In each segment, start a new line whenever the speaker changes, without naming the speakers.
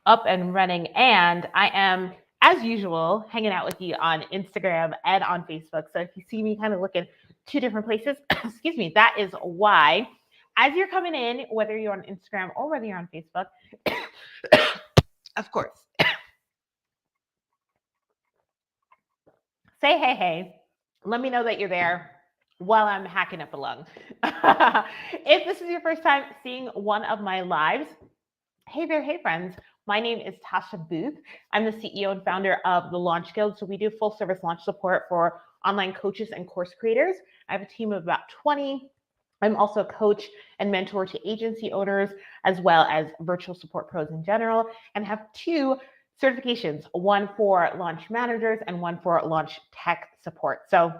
up and running, and I am, as usual, hanging out with you on Instagram and on Facebook. So if you see me kind of looking two different places, excuse me, that is why. As you're coming in, whether you're on Instagram or whether you're on Facebook, of course, say hey. Let me know that you're there while I'm hacking up a lung. If this is your first time seeing one of my lives, hey there, hey friends. My name is Tasha Booth. I'm the CEO and founder of the Launch Guild. So we do full service launch support for online coaches and course creators. I have a team of about 20. I'm also a coach and mentor to agency owners, as well as virtual support pros in general, and have two certifications, one for launch managers and one for launch tech support. So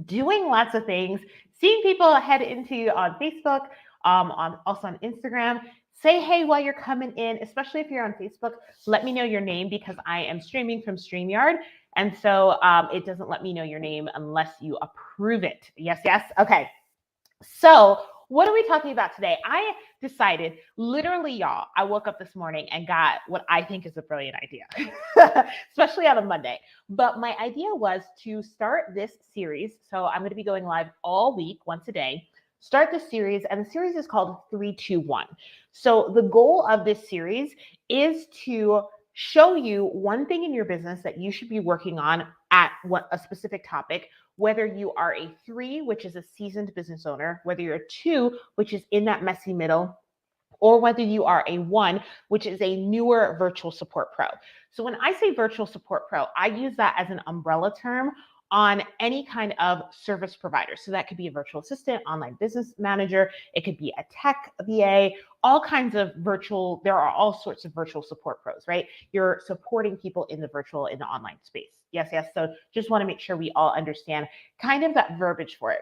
doing lots of things, seeing people head into on Facebook, also on Instagram. Say hey while you're coming in, especially if you're on Facebook. Let me know your name because I am streaming from StreamYard. And so it doesn't let me know your name unless you approve it. Yes, yes. Okay. So what are we talking about today? I decided, literally, y'all, I woke up this morning and got what I think is a brilliant idea, especially on a Monday. But my idea was to start this series. So I'm going to be going live all week, once a day. Start this series, and the series is called 321. So the goal of this series is to show you one thing in your business that you should be working on at what a specific topic, whether you are a 3, which is a seasoned business owner, whether you're a 2, which is in that messy middle, or whether you are a 1, which is a newer virtual support pro. So when I say virtual support pro, I use that as an umbrella term on any kind of service provider. So that could be a virtual assistant, online business manager, it could be a tech VA, all kinds of virtual, there are all sorts of virtual support pros, right? You're supporting people in the virtual, in the online space. Yes, yes. So just want to make sure we all understand kind of that verbiage for it.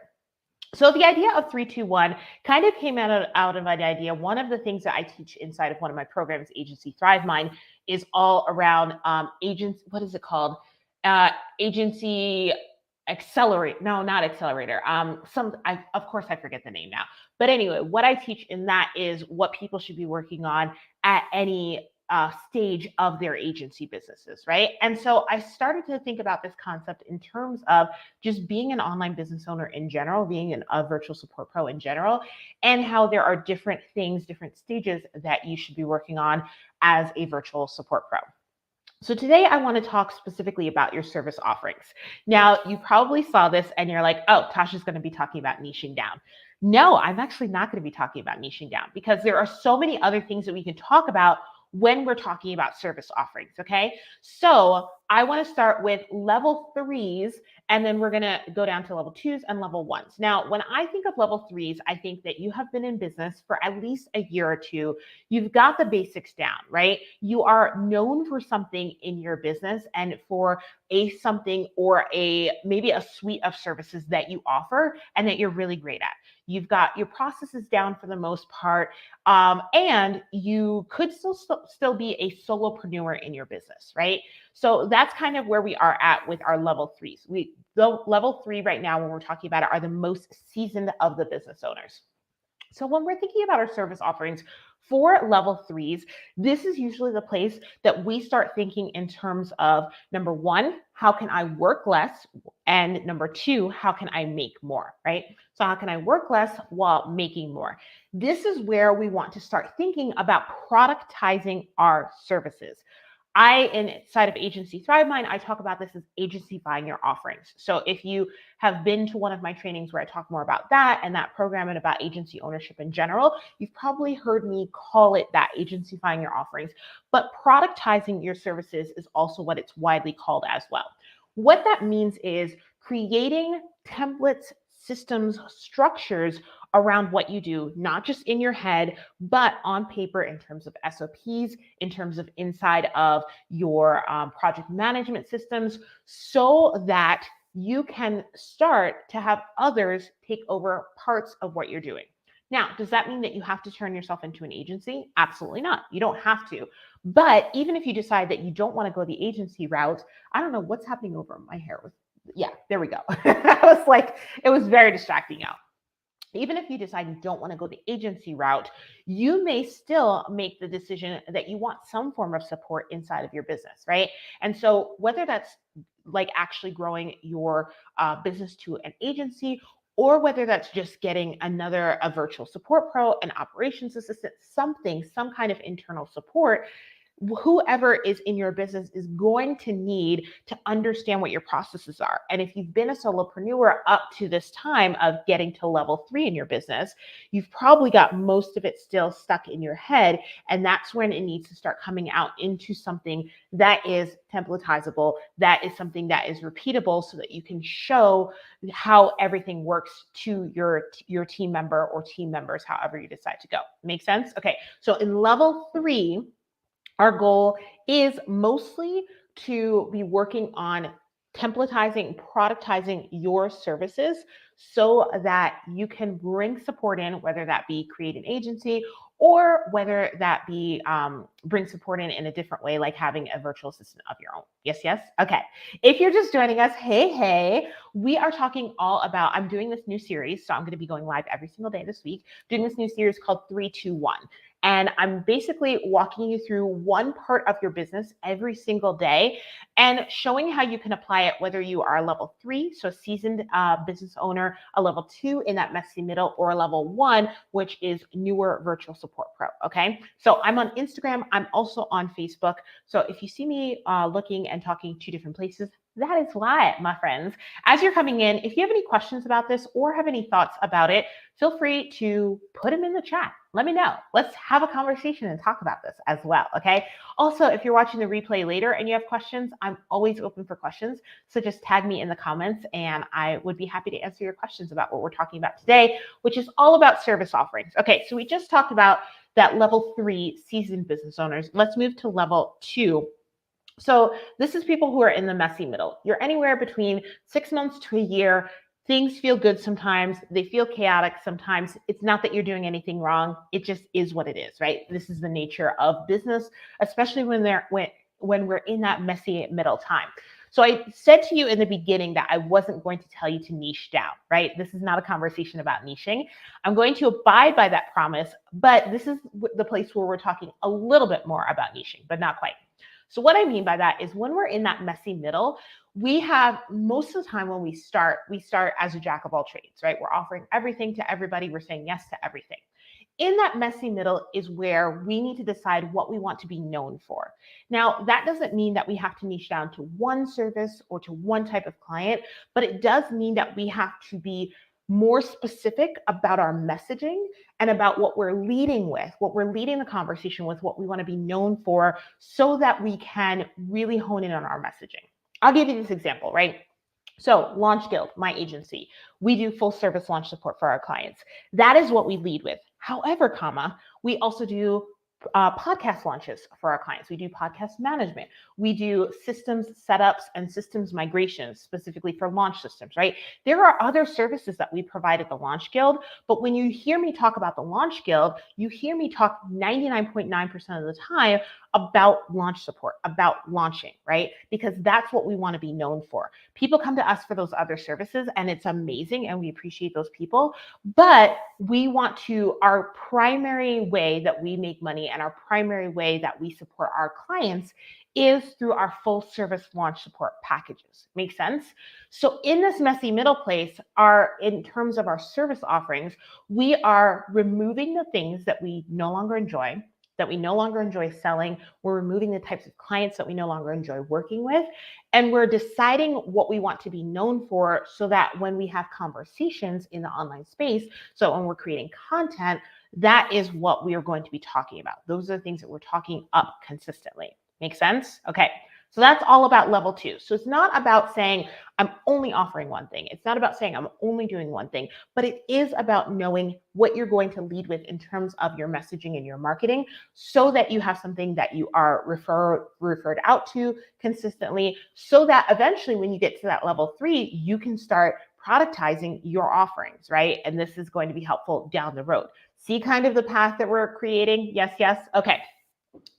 So the idea of 321 kind of came out of an idea. One of the things that I teach inside of one of my programs, Agency Thrive Mind, is all around agents. What is it called? Agency Accelerate. No, not Accelerator. Of course I forget the name now. But anyway, what I teach in that is what people should be working on at any stage of their agency businesses, right? And so I started to think about this concept in terms of just being an online business owner in general, being a virtual support pro in general, and how there are different things, different stages that you should be working on as a virtual support pro. So today I want to talk specifically about your service offerings. Now, you probably saw this and you're like, oh, Tasha's going to be talking about niching down. No, I'm actually not going to be talking about niching down because there are so many other things that we can talk about when we're talking about service offerings, okay? So I want to start with level 3s, and then we're going to go down to level 2s and level 1s. Now, when I think of level 3s, I think that you have been in business for at least a year or two. You've got the basics down, right? You are known for something in your business and for something or maybe a suite of services that you offer and that you're really great at. You've got your processes down for the most part, and you could still be a solopreneur in your business, right? So that's kind of where we are at with our level 3s. The level 3 right now, when we're talking about it, are the most seasoned of the business owners. So when we're thinking about our service offerings for level 3s, this is usually the place that we start thinking in terms of, number 1, how can I work less? And number 2, how can I make more, right? So how can I work less while making more? This is where we want to start thinking about productizing our services. Inside of Agency Thrive Mind, I talk about this as agencyfying your offerings. So if you have been to one of my trainings where I talk more about that and that program and about agency ownership in general, you've probably heard me call it that, agencyfying your offerings. But productizing your services is also what it's widely called as well. What that means is creating templates, systems, structures around what you do, not just in your head, but on paper in terms of SOPs, in terms of inside of your project management systems, so that you can start to have others take over parts of what you're doing. Now, does that mean that you have to turn yourself into an agency? Absolutely not. You don't have to. But even if you decide that you don't want to go the agency route, I don't know what's happening over my hair. Yeah, there we go. I was like, it was very distracting out. even if you decide you don't want to go the agency route, you may still make the decision that you want some form of support inside of your business, right? And so whether that's like actually growing your business to an agency, or whether that's just getting a virtual support pro, an operations assistant, something, some kind of internal support, whoever is in your business is going to need to understand what your processes are. And if you've been a solopreneur up to this time of getting to level 3 in your business, you've probably got most of it still stuck in your head. And that's when it needs to start coming out into something that is templatizable, that is something that is repeatable, so that you can show how everything works to your team member or team members, however you decide to go. Make sense? Okay, so in level 3, our goal is mostly to be working on templatizing, productizing your services so that you can bring support in, whether that be create an agency or whether that be bring support in a different way, like having a virtual assistant of your own. Yes, yes? Okay. If you're just joining us, hey, we are talking all about, I'm doing this new series, so I'm going to be going live every single day this week, doing this new series called 3-2-1. And I'm basically walking you through one part of your business every single day and showing how you can apply it, whether you are a level 3, so a seasoned business owner, a level 2 in that messy middle, or a level 1, which is newer virtual support pro. Okay. So I'm on Instagram. I'm also on Facebook. So if you see me looking and talking 2 different places, that is why, my friends. As you're coming in, if you have any questions about this or have any thoughts about it, feel free to put them in the chat. Let me know. Let's have a conversation and talk about this as well, okay? Also, if you're watching the replay later and you have questions, I'm always open for questions. So just tag me in the comments and I would be happy to answer your questions about what we're talking about today, which is all about service offerings. Okay, so we just talked about that level 3 seasoned business owners. Let's move to level 2. So this is people who are in the messy middle. You're anywhere between 6 months to a year. Things feel good sometimes. They feel chaotic sometimes. It's not that you're doing anything wrong. It just is what it is, right? This is the nature of business, especially when we're in that messy middle time. So I said to you in the beginning that I wasn't going to tell you to niche down, right? This is not a conversation about niching. I'm going to abide by that promise, but this is the place where we're talking a little bit more about niching, but not quite. So what I mean by that is when we're in that messy middle, we have most of the time when we start as a jack of all trades, right? We're offering everything to everybody. We're saying yes to everything. In that messy middle is where we need to decide what we want to be known for. Now, that doesn't mean that we have to niche down to one service or to one type of client, but it does mean that we have to be more specific about our messaging and about what we're leading with, what we're leading the conversation with, what we want to be known for, so that we can really hone in on our messaging. I'll give you this example, right? So Launch Guild, my agency, we do full service launch support for our clients. That is what we lead with. However, we also do podcast launches for our clients. We do podcast management. We do systems setups and systems migrations specifically for launch systems, right? There are other services that we provide at the Launch Guild, but when you hear me talk about the Launch Guild, you hear me talk 99.9% of the time about launch support, about launching, right? Because that's what we want to be known for. People come to us for those other services and it's amazing and we appreciate those people, but we want to, our primary way that we make money and our primary way that we support our clients is through our full service launch support packages. Make sense? So in this messy middle place, in terms of our service offerings, we are removing the things that we no longer enjoy, that we no longer enjoy selling. We're removing the types of clients that we no longer enjoy working with. And we're deciding what we want to be known for so that when we have conversations in the online space, so when we're creating content, that is what we are going to be talking about. Those are the things that we're talking up consistently. Make sense? Okay. So that's all about level 2. So it's not about saying I'm only offering one thing. It's not about saying I'm only doing one thing, but it is about knowing what you're going to lead with in terms of your messaging and your marketing so that you have something that you are referred out to consistently, so that eventually when you get to that level 3, you can start productizing your offerings, right? And this is going to be helpful down the road. See kind of the path that we're creating? Yes, yes. Okay.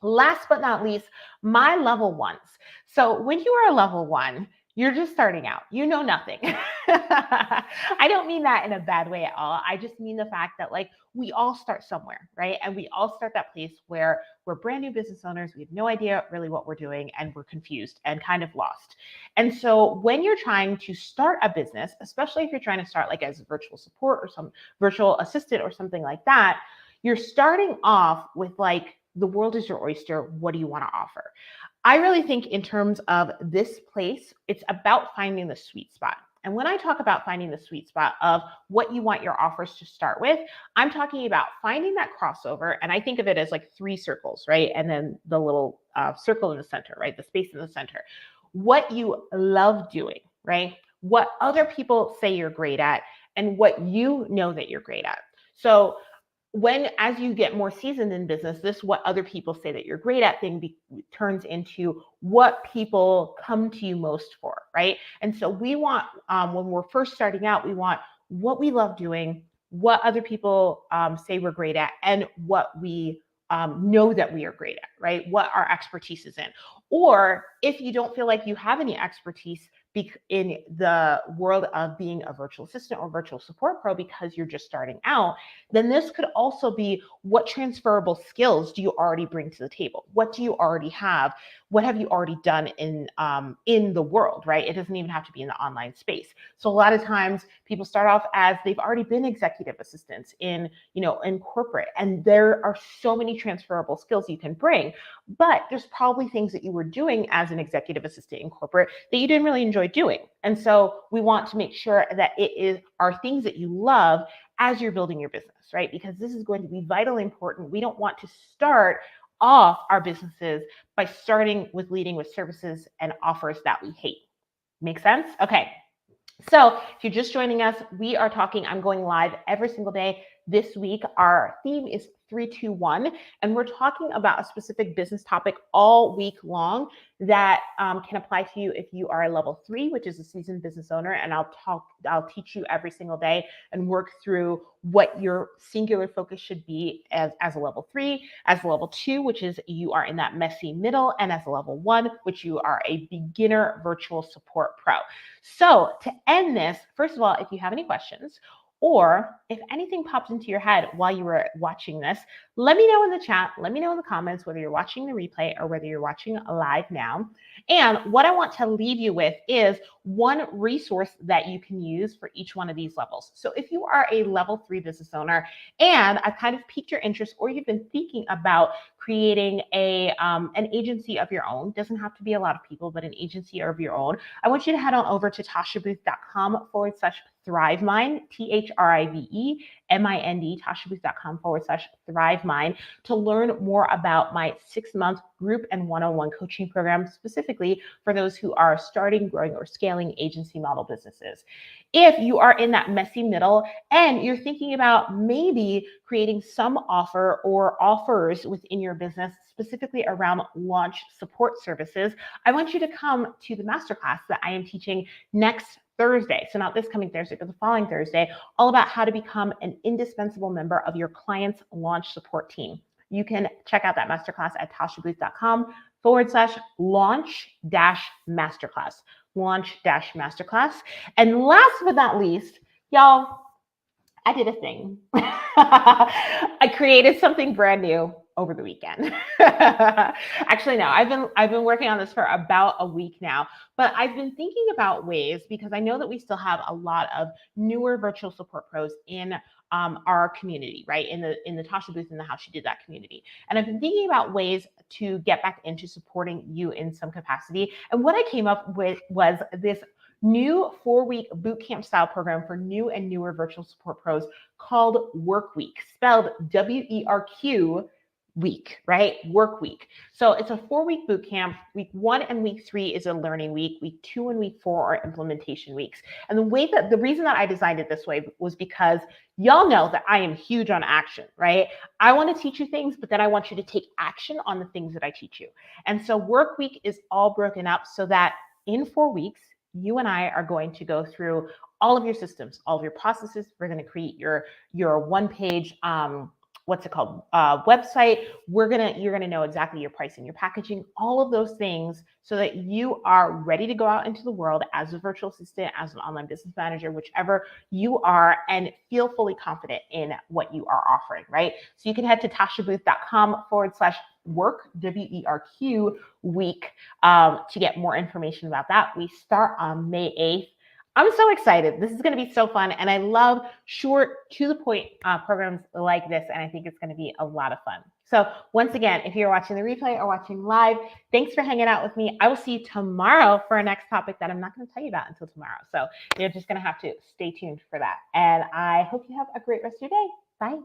Last but not least, my level 1s. So when you are a level 1, You're just starting out. You know nothing. I don't mean that in a bad way at all. I just mean the fact that like we all start somewhere, right? And we all start that place where we're brand new business owners. We have no idea really what we're doing and we're confused and kind of lost. And so when you're trying to start a business, especially if you're trying to start like as a virtual support or some virtual assistant or something like that, you're starting off with like the world is your oyster. What do you want to offer? I really think in terms of this place, it's about finding the sweet spot. And when I talk about finding the sweet spot of what you want your offers to start with, I'm talking about finding that crossover. And I think of it as like 3 circles, right? And then the little circle in the center, right? The space in the center. What you love doing, right? What other people say you're great at, and what you know that you're great at. So as you get more seasoned in business, this what other people say that you're great at thing turns into what people come to you most for, right? And so we want, when we're first starting out, we want what we love doing, what other people say we're great at, and what we know that we are great at, right? What our expertise is in. Or if you don't feel like you have any expertise in the world of being a virtual assistant or virtual support pro because you're just starting out, then this could also be what transferable skills do you already bring to the table? What do you already have? What have you already done in the world, right? It doesn't even have to be in the online space. So a lot of times people start off as they've already been executive assistants in corporate, and there are so many transferable skills you can bring, but there's probably things that you were doing as an executive assistant in corporate that you didn't really enjoy doing. And so we want to make sure that are things that you love as you're building your business, right? Because this is going to be vitally important. We don't want to start off our businesses by starting with leading with services and offers that we hate. Make sense? Okay. So if you're just joining us, we are talking, I'm going live every single day this week. Our theme is 321, and we're talking about a specific business topic all week long that can apply to you if you are a level 3, which is a seasoned business owner. And I'll teach you every single day and work through what your singular focus should be as a level 3, as a level 2, which is you are in that messy middle, and as a level 1, which you are a beginner virtual support pro. So to end this, first of all, if you have any questions, or if anything pops into your head while you were watching this, let me know in the chat. Let me know in the comments whether you're watching the replay or whether you're watching live now. And what I want to leave you with is one resource that you can use for each one of these levels. So if you are a level 3 business owner and I've kind of piqued your interest, or you've been thinking about creating an agency of your own, doesn't have to be a lot of people, but an agency of your own, I want you to head on over to tashabooth.com/ThriveMind, ThriveMind, tashabooth.com/ThriveMind, to learn more about my 6-month group and one-on-one coaching program, specifically for those who are starting, growing, or scaling agency model businesses. If you are in that messy middle and you're thinking about maybe creating some offer or offers within your business, specifically around launch support services, I want you to come to the masterclass that I am teaching next Thursday. So not this coming Thursday, but the following Thursday, all about how to become an indispensable member of your client's launch support team. You can check out that masterclass at tashabooth.com/launch-masterclass. Launch-masterclass. And last but not least, y'all, I did a thing. I created something brand new over the weekend. Actually, no, I've been working on this for about a week now, but I've been thinking about ways, because I know that we still have a lot of newer virtual support pros in our community, right? In the Tasha Booth and the How She Did That community. And I've been thinking about ways to get back into supporting you in some capacity. And what I came up with was this new 4-week bootcamp style program for new and newer virtual support pros called Work Week, spelled WERQ week, right? Work Week. So it's a 4-week boot camp. Week 1 and week 3 is a learning week. Week 2 and week 4 are implementation weeks. And the reason that I designed it this way was because y'all know that I am huge on action, right? I want to teach you things, but then I want you to take action on the things that I teach you. And so Work Week is all broken up so that in 4 weeks, you and I are going to go through all of your systems, all of your processes. We're going to create your one-page what's it called, website. You're gonna know exactly your pricing, your packaging, all of those things, so that you are ready to go out into the world as a virtual assistant, as an online business manager, whichever you are, and feel fully confident in what you are offering, right? So you can head to tashabooth.com/work, WERQ week, to get more information about that. We start on May 8th. I'm so excited. This is going to be so fun. And I love short, to the point programs like this. And I think it's going to be a lot of fun. So once again, if you're watching the replay or watching live, thanks for hanging out with me. I will see you tomorrow for our next topic that I'm not going to tell you about until tomorrow. So you're just going to have to stay tuned for that. And I hope you have a great rest of your day. Bye.